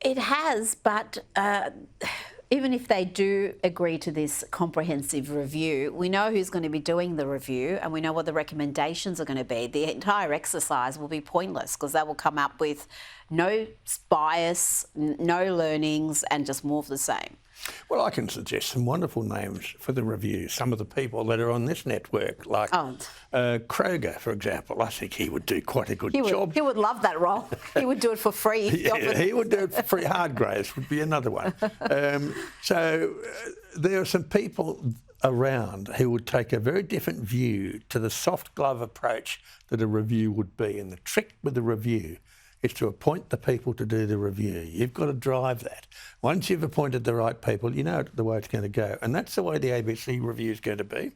It has, but even if they do agree to this comprehensive review, we know who's going to be doing the review and we know what the recommendations are going to be. The entire exercise will be pointless because they will come up with no bias, no learnings, and just more of the same. Well, I can suggest some wonderful names for the review. Some of the people that are on this network, like Kroger, for example. I think he would do quite a good job. He would love that role. He would do it for free. Yeah, he would do it for free. Hardgraves would be another one. So there are some people around who would take a very different view to the soft glove approach that a review would be. And the trick with the review is to appoint the people to do the review. You've got to drive that. Once you've appointed the right people, you know the way it's going to go. And that's the way the ABC review is going to be.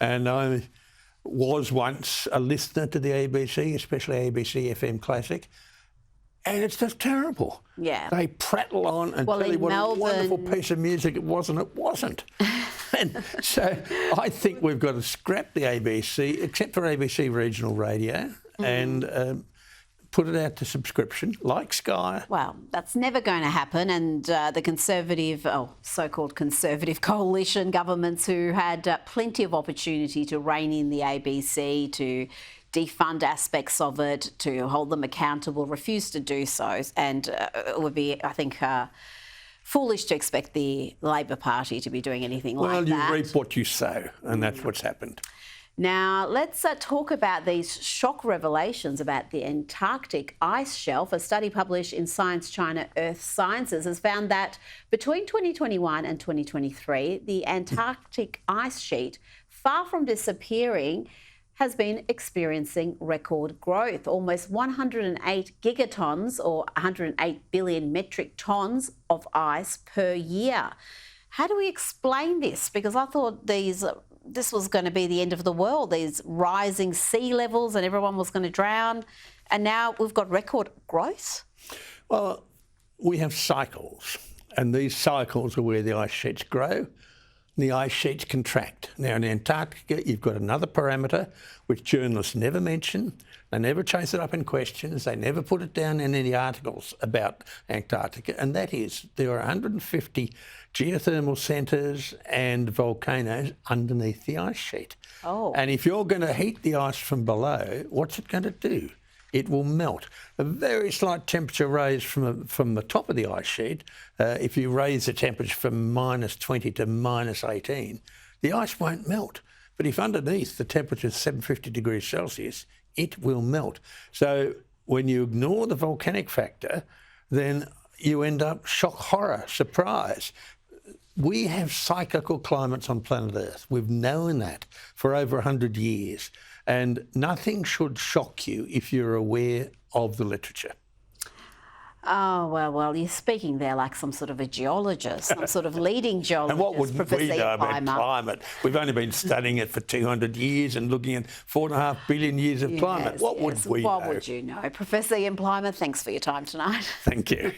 And I was once a listener to the ABC, especially ABC FM Classic, and it's just terrible. Yeah. They prattle on and tell you what a wonderful piece of music it was, and it wasn't. And so I think we've got to scrap the ABC, except for ABC Regional Radio, and put it out to subscription, like Sky. Well, that's never going to happen. And the conservative, so-called conservative coalition governments who had plenty of opportunity to rein in the ABC, to defund aspects of it, to hold them accountable, refused to do so. And it would be, I think, foolish to expect the Labor Party to be doing anything like that. Well, you reap what you sow, and that's what's happened. Now, let's talk about these shock revelations about the Antarctic ice shelf. A study published in Science China Earth Sciences has found that between 2021 and 2023, the Antarctic ice sheet, far from disappearing, has been experiencing record growth. Almost 108 gigatons, or 108 billion metric tonnes of ice per year. How do we explain this? Because I thought this was going to be the end of the world, these rising sea levels and everyone was going to drown. And now we've got record growth. Well, we have cycles, and these cycles are where the ice sheets grow and the ice sheets contract. Now, in Antarctica, you've got another parameter which journalists never mention. They never chase it up in questions. They never put it down in any articles about Antarctica, and that is there are 150 geothermal centres and volcanoes underneath the ice sheet. Oh. And if you're going to heat the ice from below, what's it going to do? It will melt. A very slight temperature raise from the top of the ice sheet, if you raise the temperature from -20 to -18, the ice won't melt. But if underneath the temperature is 750 degrees Celsius, it will melt. So when you ignore the volcanic factor, then you end up shock, horror, surprise. We have cyclical climates on planet Earth. We've known that for over 100 years. And nothing should shock you if you're aware of the literature. Oh, well, you're speaking there like some sort of a geologist, some sort of leading geologist. And what would we know about climate? We've only been studying it for 200 years and looking at 4.5 billion years of climate. What would we know? What would you know? Professor Ian Plimer, thanks for your time tonight. Thank you.